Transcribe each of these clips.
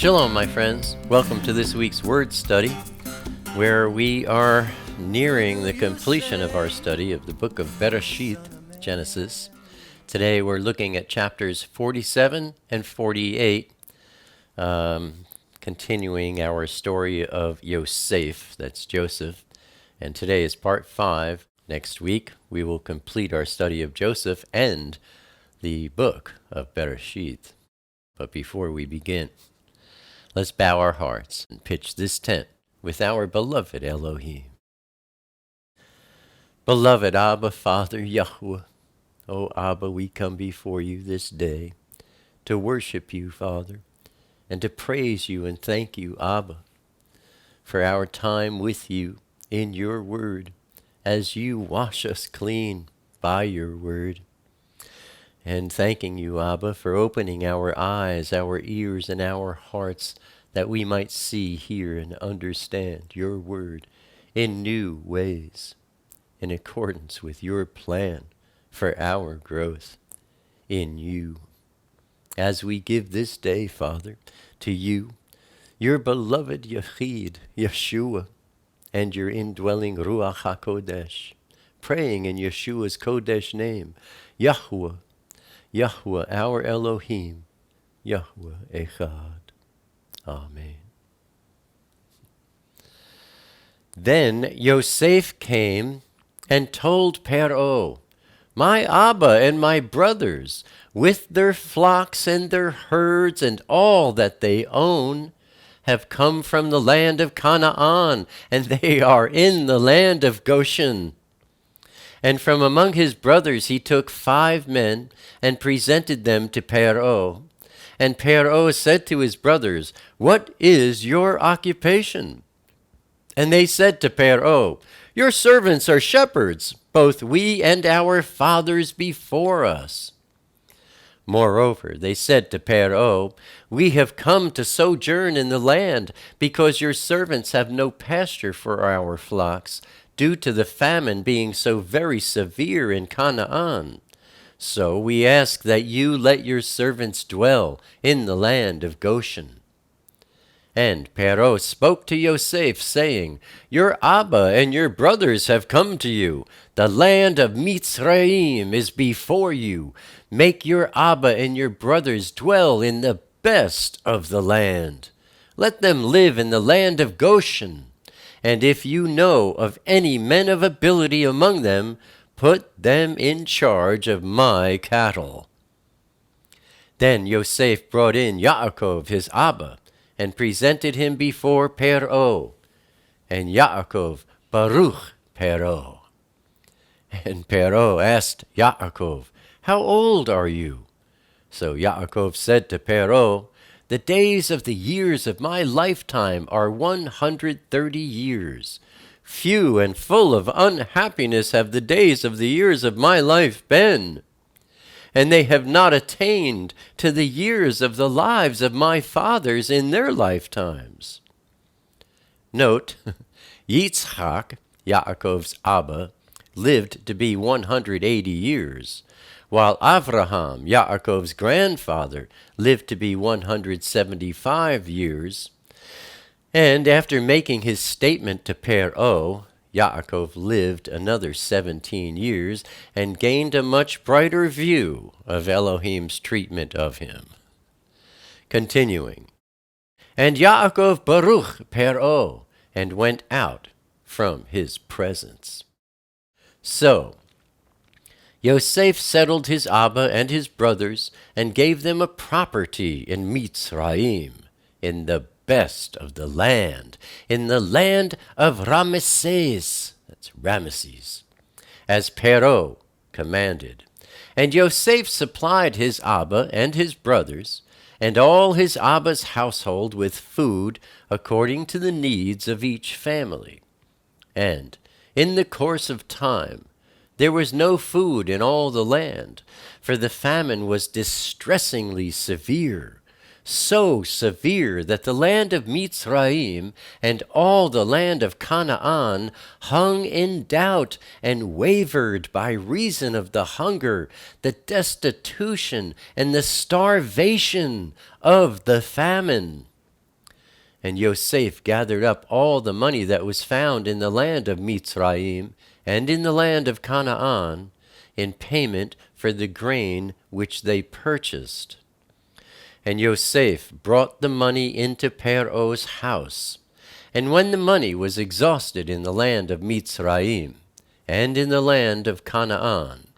Shalom, my friends. Welcome to this week's Word Study, where we are nearing the completion of our study of the book of Bereshith, Genesis. Today we're looking at chapters 47 and 48, continuing our story of Yosef, that's Joseph. And today is part 5. Next week we will complete our study of Joseph and the book of Bereshith. But before we begin, let's bow our hearts and pitch this tent with our beloved Elohim. Beloved Abba, Father, Yahweh, O Abba, we come before you this day to worship you, Father, and to praise you and thank you, Abba, for our time with you in your word, as you wash us clean by your word. And thanking you, Abba, for opening our eyes, our ears, and our hearts, that we might see, hear, and understand your word in new ways, in accordance with your plan for our growth in you. As we give this day, Father, to you, your beloved Yechid, Yeshua, and your indwelling Ruach HaKodesh, praying in Yeshua's Kodesh name, Yahweh, Yahweh, our Elohim, Yahweh Echad. Amen. Then Yosef came and told Pharaoh, my Abba and my brothers, with their flocks and their herds and all that they own, have come from the land of Canaan, and they are in the land of Goshen. And from among his brothers he took 5 men and presented them to Pharaoh. And Pharaoh said to his brothers, what is your occupation? And they said to Pharaoh, your servants are shepherds, both we and our fathers before us. Moreover, they said to Pharaoh, we have come to sojourn in the land, because your servants have no pasture for our flocks, due to the famine being so very severe in Canaan. So we ask that you let your servants dwell in the land of Goshen. And Pharaoh spoke to Yosef, saying, your Abba and your brothers have come to you. The land of Mitzrayim is before you. Make your Abba and your brothers dwell in the best of the land. Let them live in the land of Goshen. And if you know of any men of ability among them, put them in charge of my cattle. Then Yosef brought in Yaakov his Abba, and presented him before Pharaoh. And Yaakov Baruch Pharaoh. And Pharaoh asked Yaakov, how old are you? So Yaakov said to Pharaoh, the days of the years of my lifetime are 130 years. Few and full of unhappiness have the days of the years of my life been. And they have not attained to the years of the lives of my fathers in their lifetimes. Note, Yitzchak, Yaakov's Abba, lived to be 180 years, while Avraham, Yaakov's grandfather, lived to be 175 years. And after making his statement to Pharaoh, Yaakov lived another 17 years and gained a much brighter view of Elohim's treatment of him. Continuing, and Yaakov Baruch Pharaoh, and went out from his presence. So Yosef settled his Abba and his brothers, and gave them a property in Mitzrayim, in the best of the land, in the land of Ramesses, that's Ramesses, as Pharaoh commanded. And Yosef supplied his Abba and his brothers, and all his Abba's household with food according to the needs of each family. And in the course of time, there was no food in all the land, for the famine was distressingly severe, so severe that the land of Mitzrayim and all the land of Canaan hung in doubt and wavered by reason of the hunger, the destitution, and the starvation of the famine. And Yosef gathered up all the money that was found in the land of Mitzrayim and in the land of Canaan in payment for the grain which they purchased. And Yosef brought the money into Pharaoh's house. And when the money was exhausted in the land of Mitzrayim and in the land of Canaan,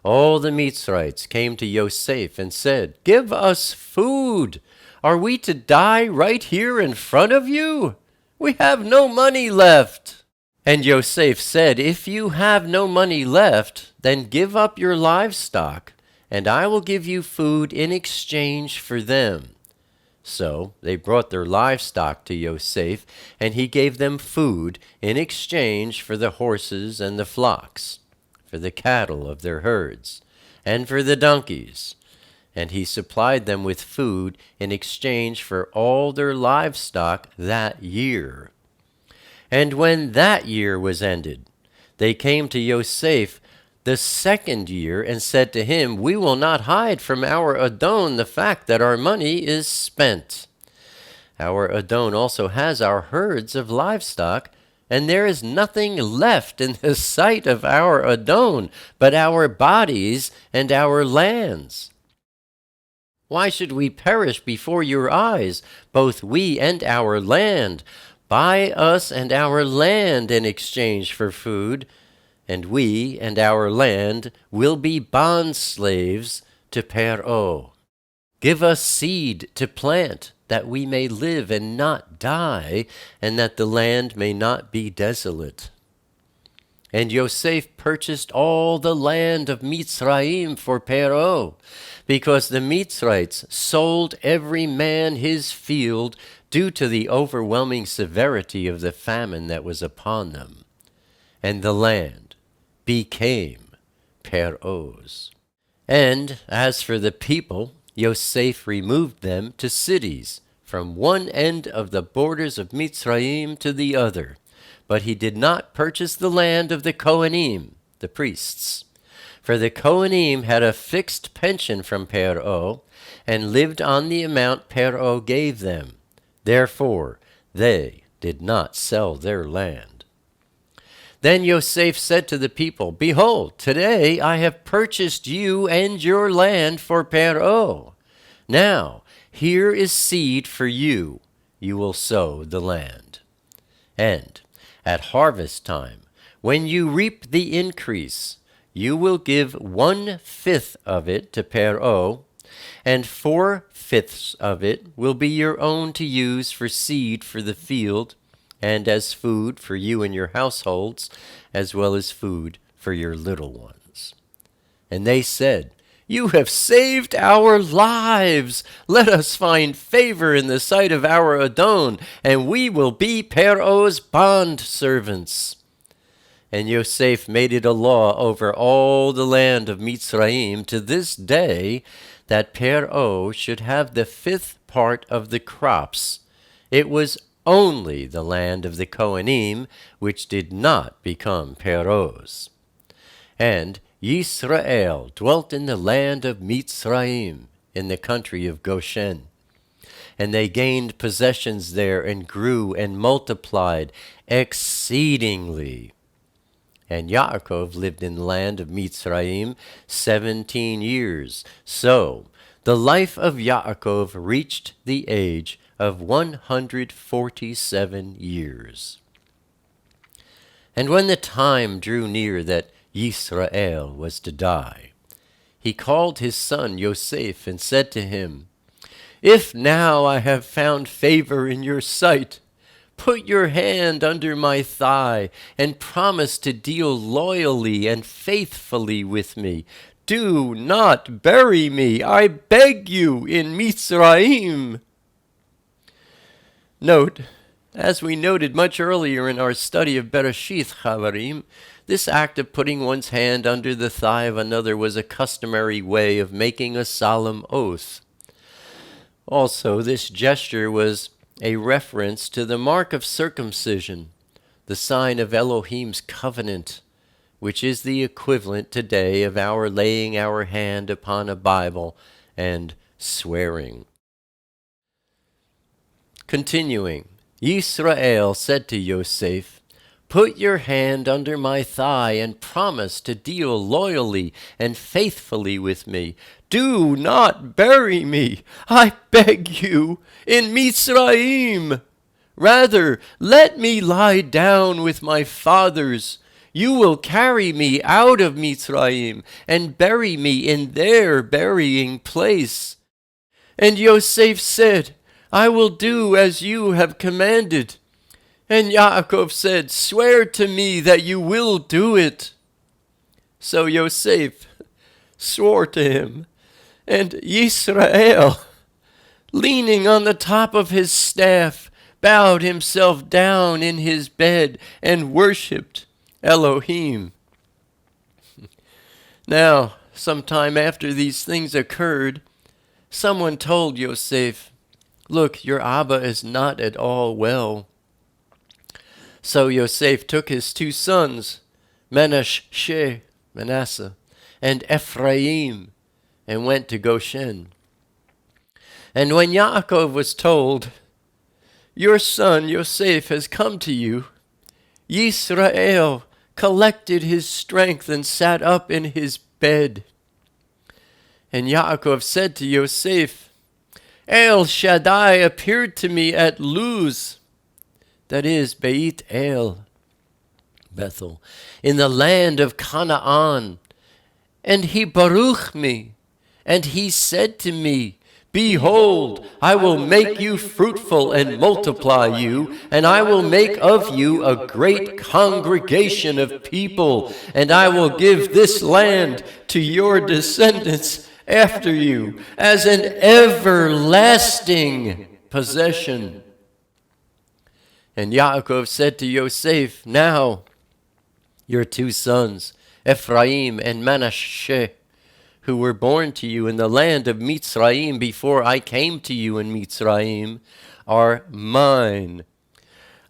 all the Mitzrites came to Yosef and said, "Give us food. Are we to die right here in front of you? We have no money left." And Yosef said, "If you have no money left, then give up your livestock, and I will give you food in exchange for them." So they brought their livestock to Yosef, and he gave them food in exchange for the horses and the flocks, for the cattle of their herds, and for the donkeys. And he supplied them with food in exchange for all their livestock that year. And when that year was ended, they came to Yosef the second year and said to him, "We will not hide from our Adon the fact that our money is spent. Our Adon also has our herds of livestock, and there is nothing left in the sight of our Adon but our bodies and our lands. Why should we perish before your eyes, both we and our land? Buy us and our land in exchange for food, and we and our land will be bond slaves to Pharaoh. Give us seed to plant, that we may live and not die, and that the land may not be desolate." And Yosef purchased all the land of Mitzrayim for Pharaoh, because the Mitzrites sold every man his field due to the overwhelming severity of the famine that was upon them. And the land became Pharaoh's. And as for the people, Yosef removed them to cities, from one end of the borders of Mitzrayim to the other. But he did not purchase the land of the Kohanim, the priests. For the Kohanim had a fixed pension from Pharaoh, and lived on the amount Pharaoh gave them. Therefore they did not sell their land. Then Yosef said to the people, "Behold, today I have purchased you and your land for Pharaoh. Now here is seed for you. You will sow the land. And at harvest time, when you reap the increase, you will give 1/5 of it to Pharaoh, and 4/5 of it will be your own to use for seed for the field, and as food for you and your households, as well as food for your little ones." And they said, "You have saved our lives. Let us find favor in the sight of our Adon, and we will be Pharaoh's bond servants." And Yosef made it a law over all the land of Mitzrayim to this day that Pharaoh should have the 5th part of the crops. It was only the land of the Kohanim which did not become Pharaoh's. And Yisrael dwelt in the land of Mitzrayim, in the country of Goshen. And they gained possessions there, and grew and multiplied exceedingly. And Yaakov lived in the land of Mitzrayim 17 years. So the life of Yaakov reached the age of 147 years. And when the time drew near that Yisrael was to die, he called his son Yosef and said to him, "If now I have found favor in your sight, put your hand under my thigh and promise to deal loyally and faithfully with me. Do not bury me, I beg you, in Mitzrayim." Note, as we noted much earlier in our study of Bereshith, Chavarim, this act of putting one's hand under the thigh of another was a customary way of making a solemn oath. Also, this gesture was a reference to the mark of circumcision, the sign of Elohim's covenant, which is the equivalent today of our laying our hand upon a Bible and swearing. Continuing, Yisrael said to Yosef, "Put your hand under my thigh and promise to deal loyally and faithfully with me. Do not bury me, I beg you, in Mitzrayim. Rather, let me lie down with my fathers. You will carry me out of Mitzrayim and bury me in their burying place." And Yosef said, "I will do as you have commanded." And Yaakov said, "Swear to me that you will do it." So Yosef swore to him, and Yisrael, leaning on the top of his staff, bowed himself down in his bed and worshipped Elohim. Now, sometime after these things occurred, someone told Yosef, "Look, your Abba is not at all well." So Yosef took his two sons, Manasseh, and Ephraim, and went to Goshen. And when Yaakov was told, "Your son Yosef has come to you," Yisrael collected his strength and sat up in his bed. And Yaakov said to Yosef, "El Shaddai appeared to me at Luz," that is, Beit El, Bethel, "in the land of Canaan. And he baruched me, and he said to me, 'Behold, I will make you fruitful and multiply you, and I will make of you a great congregation of people, and I will give this land to your descendants after you as an everlasting possession.'" And Yaakov said to Yosef, "Now your two sons, Ephraim and Manasseh, who were born to you in the land of Mitzrayim before I came to you in Mitzrayim, are mine.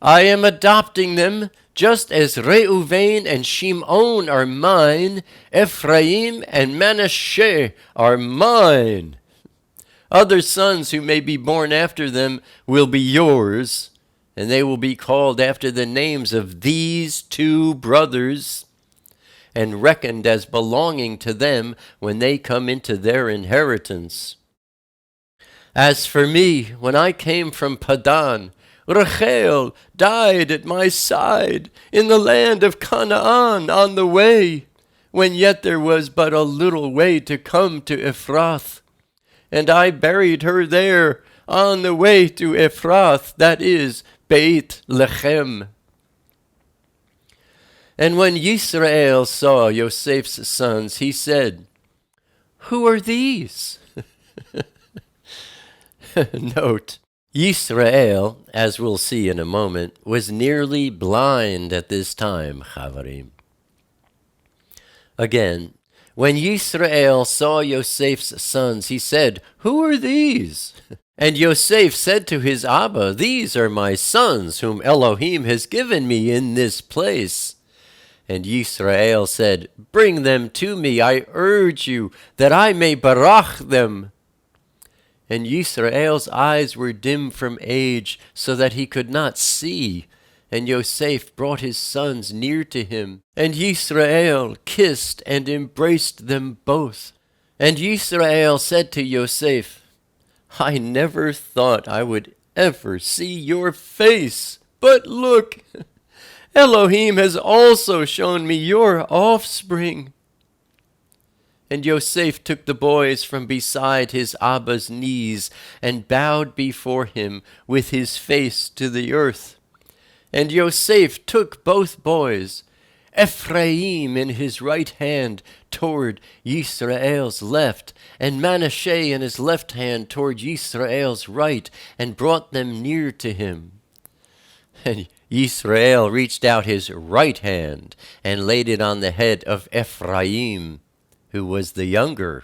I am adopting them just as Reuven and Shimon are mine. Ephraim and Manasseh are mine. Other sons who may be born after them will be yours, and they will be called after the names of these two brothers, and reckoned as belonging to them when they come into their inheritance. As for me, when I came from Padan, Rachel died at my side in the land of Canaan on the way, when yet there was but a little way to come to Ephrath. And I buried her there on the way to Ephrath, that is, Beit Lechem. And when Yisrael saw Yosef's sons, he said, "Who are these?" Note, Yisrael, as we'll see in a moment, was nearly blind at this time, Chavarim. Again, when Yisrael saw Yosef's sons, he said, "Who are these?" And Yosef said to his Abba, "These are my sons, whom Elohim has given me in this place." And Yisrael said, "Bring them to me, I urge you, that I may barach them." And Yisrael's eyes were dim from age, so that he could not see. And Yosef brought his sons near to him. And Yisrael kissed and embraced them both. And Yisrael said to Yosef, "I never thought I would ever see your face, but look, Elohim has also shown me your offspring." And Yosef took the boys from beside his Abba's knees and bowed before him with his face to the earth. And Yosef took both boys, Ephraim in his right hand toward Yisrael's left, and Manasseh in his left hand toward Yisrael's right, and brought them near to him. And Yisrael reached out his right hand and laid it on the head of Ephraim, who was the younger.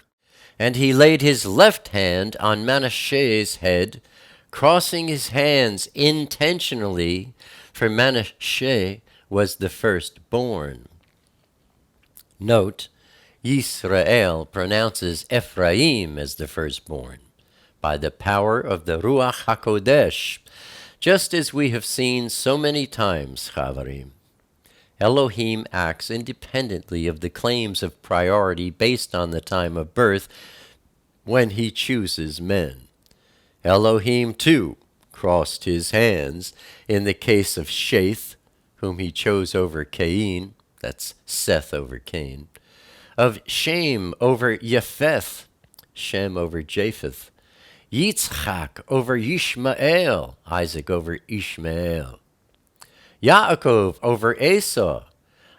And he laid his left hand on Manasseh's head, crossing his hands intentionally, for Manasseh was the firstborn. Note, Yisrael pronounces Ephraim as the firstborn by the power of the Ruach HaKodesh. just as we have seen so many times, Chavarim. Elohim acts independently of the claims of priority based on the time of birth when he chooses men. Elohim, too, crossed his hands in the case of Sheth, whom he chose over Cain, that's Seth over Cain, of Shem over Japheth, Shem over Japheth, Yitzchak over Yishmael, Isaac over Ishmael, Yaakov over Esau,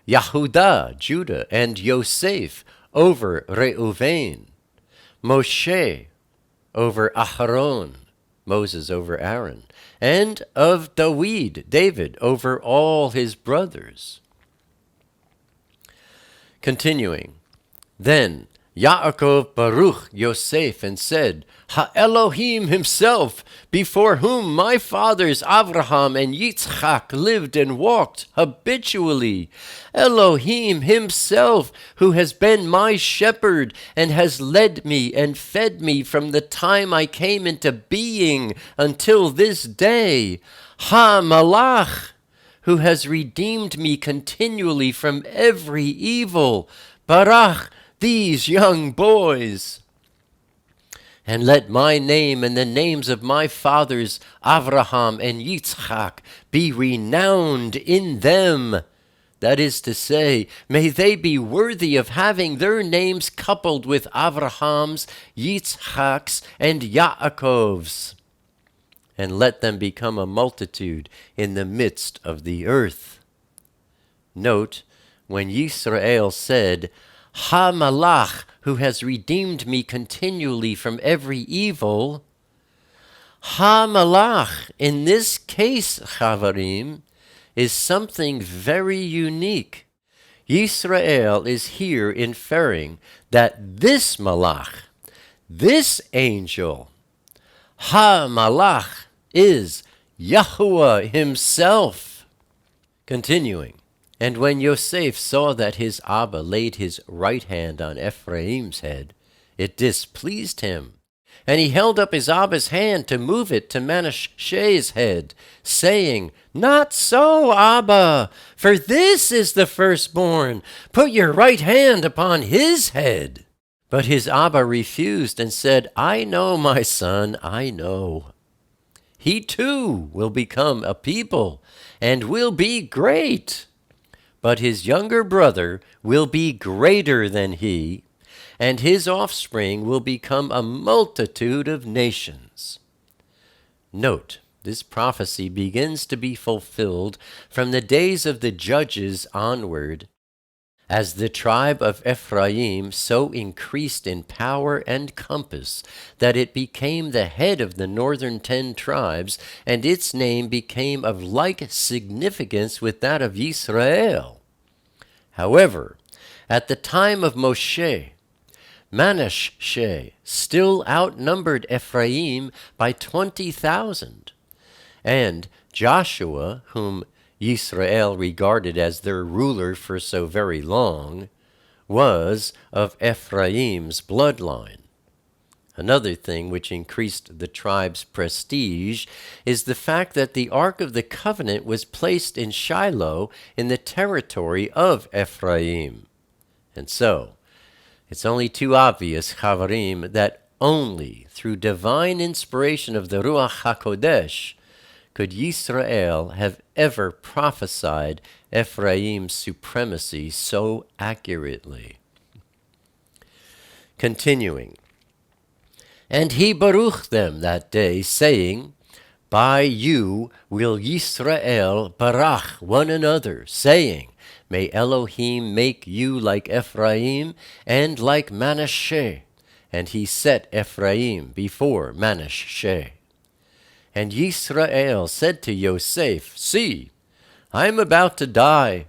Yehudah, Judah, and Yosef over Reuven, Moshe over Aharon, Moses over Aaron, and of David over all his brothers. Continuing, then Yaakov Baruch Yosef and said, Ha-Elohim himself, before whom my fathers Avraham and Yitzchak lived and walked habitually, Elohim himself, who has been my shepherd and has led me and fed me from the time I came into being until this day, Ha-Malach, who has redeemed me continually from every evil, Barach these young boys. And let my name and the names of my fathers Avraham and Yitzchak be renowned in them. That is to say, may they be worthy of having their names coupled with Avraham's, Yitzchak's, and Yaakov's. And let them become a multitude in the midst of the earth. Note, when Yisrael said, Ha-Malach, who has redeemed me continually from every evil, Ha-Malach, in this case, Chavarim, is something very unique. Yisrael is here inferring that this Malach, this angel, Ha-Malach, is Yahuwah himself. Continuing, and when Yosef saw that his Abba laid his right hand on Ephraim's head, it displeased him. And he held up his Abba's hand to move it to Manasseh's head, saying, Not so, Abba, for this is the firstborn. Put your right hand upon his head. But his Abba refused and said, I know, my son, I know. He too will become a people and will be great. But his younger brother will be greater than he, and his offspring will become a multitude of nations. Note, this prophecy begins to be fulfilled from the days of the judges onward, as the tribe of Ephraim so increased in power and compass that it became the head of the northern 10 tribes, and its name became of like significance with that of Israel. However, at the time of Moshe, Manasseh still outnumbered Ephraim by 20,000, and Joshua, whom Yisrael regarded as their ruler for so very long, was of Ephraim's bloodline. Another thing which increased the tribe's prestige is the fact that the Ark of the Covenant was placed in Shiloh in the territory of Ephraim. And so, it's only too obvious, Chavarim, that only through divine inspiration of the Ruach HaKodesh could Yisrael have ever prophesied Ephraim's supremacy so accurately. Continuing, and he baruched them that day, saying, By you will Yisrael barach one another, saying, May Elohim make you like Ephraim and like Manasseh. And he set Ephraim before Manasseh. And Yisrael said to Yosef, See, I am about to die,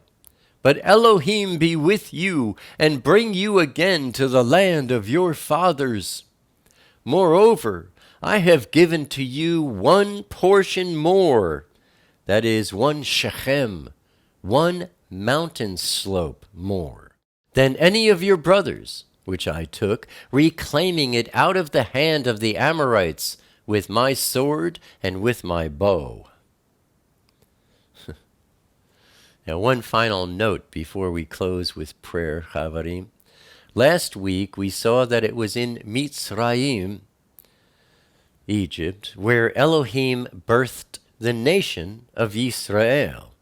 but Elohim be with you and bring you again to the land of your fathers. Moreover, I have given to you one portion more, that is 1 shechem, 1 mountain slope more, than any of your brothers, which I took, reclaiming it out of the hand of the Amorites, with my sword and with my bow. Now, one final note before we close with prayer, Chavarim. Last week we saw that it was in Mitzrayim, Egypt, where Elohim birthed the nation of Israel.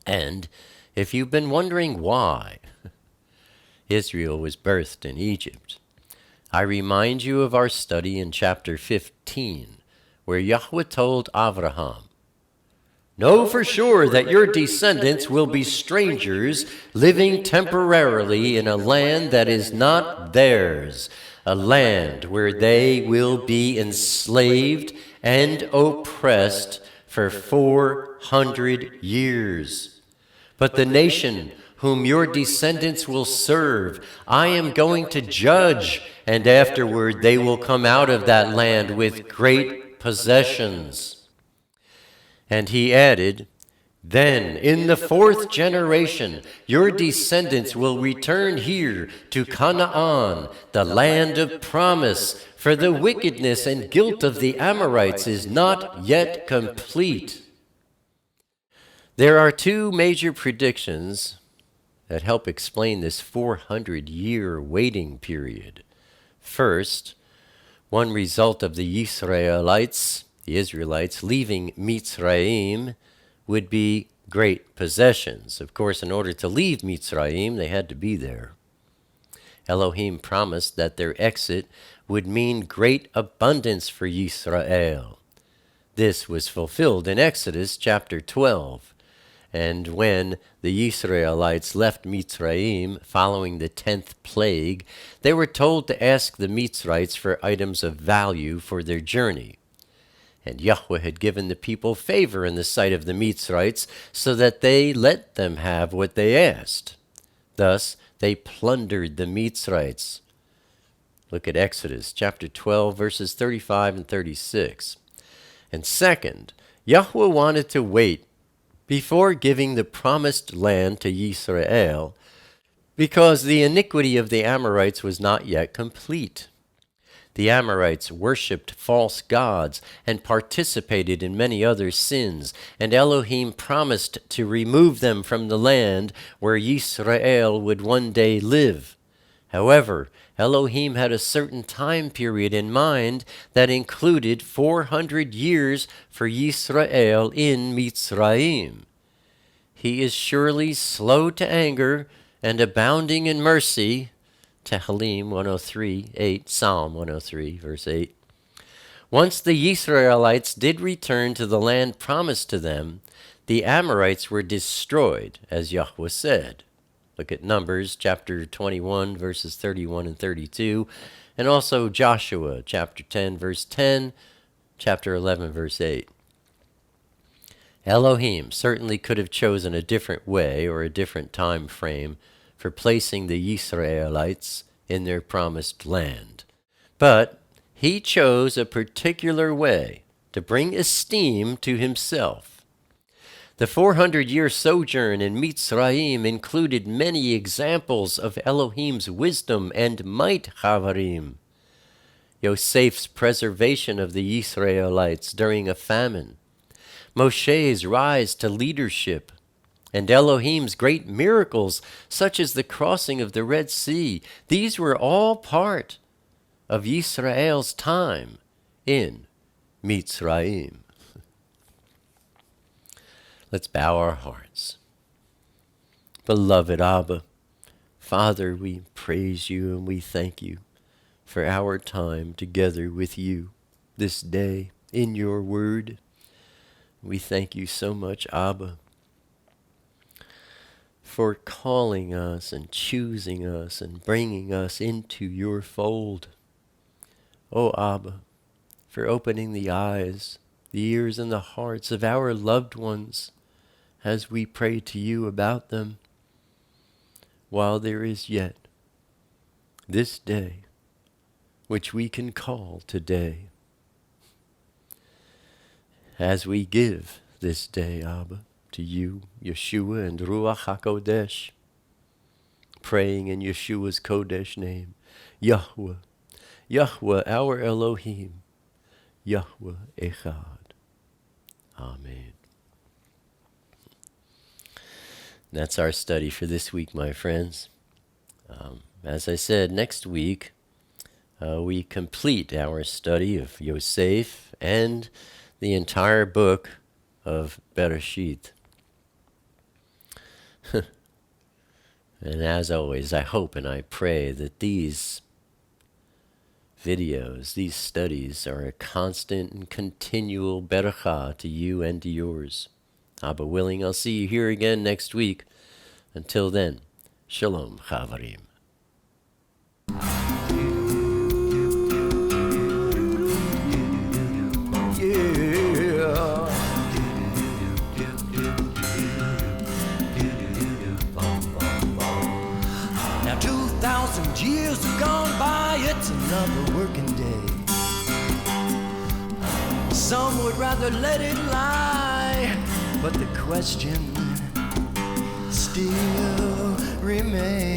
And if you've been wondering why Israel was birthed in Egypt, I remind you of our study in chapter 15, where Yahweh told Avraham, "Know for sure that your descendants will be strangers living temporarily in a land that is not theirs, a land where they will be enslaved and oppressed for 400 years. But the nation whom your descendants will serve, I am going to judge, and afterward they will come out of that land with great possessions." And he added, "Then in the 4th generation your descendants will return here to Canaan, the land of promise, for the wickedness and guilt of the Amorites is not yet complete." There are two major predictions that help explain this 400-year waiting period. First, one result of the Israelites leaving Mitzrayim would be great possessions. Of course, in order to leave Mitzrayim, they had to be there. Elohim promised that their exit would mean great abundance for Yisrael. This was fulfilled in Exodus chapter 12. And when the Israelites left Mitzrayim following the 10th plague, they were told to ask the Mitzrites for items of value for their journey. And Yahweh had given the people favor in the sight of the Mitzrites, so that they let them have what they asked. Thus, they plundered the Mitzrites. Look at Exodus chapter 12, verses 35 and 36. And second, Yahweh wanted to wait before giving the promised land to Yisrael, because the iniquity of the Amorites was not yet complete. The Amorites worshipped false gods and participated in many other sins, and Elohim promised to remove them from the land where Yisrael would one day live. However, Elohim had a certain time period in mind that included 400 years for Yisrael in Mitzrayim. He is surely slow to anger and abounding in mercy, Tehillim 103:8, Psalm 103, verse 8. Once the Israelites did return to the land promised to them, the Amorites were destroyed, as Yahweh said. Look at Numbers chapter 21, verses 31 and 32, and also Joshua chapter 10, verse 10, chapter 11, verse 8. Elohim certainly could have chosen a different way or a different time frame for placing the Israelites in their promised land. But he chose a particular way to bring esteem to himself. The 400-year sojourn in Mitzrayim included many examples of Elohim's wisdom and might, Chavarim. Yosef's preservation of the Israelites during a famine, Moshe's rise to leadership, and Elohim's great miracles, such as the crossing of the Red Sea. These were all part of Yisrael's time in Mitzrayim. Let's bow our hearts. Beloved Abba, Father, we praise you and we thank you for our time together with you this day in your word. We thank you so much, Abba, for calling us and choosing us and bringing us into your fold. Oh, Abba, for opening the eyes, the ears, and the hearts of our loved ones as we pray to you about them, while there is yet this day, which we can call today. As we give this day, Abba, to you, Yeshua and Ruach HaKodesh, praying in Yeshua's Kodesh name, Yahweh, Yahweh, our Elohim, Yahweh Echad. Amen. That's our study for this week, my friends. As I said, next week we complete our study of Yosef and the entire book of Bereshith. And as always, I hope and I pray that these videos, these studies, are a constant and continual berachah to you and to yours. Abba willing, I'll see you here again next week. Until then, shalom, chavarim. Now 2,000 years have gone by, it's another working day. Some would rather let it lie, but the question still remains.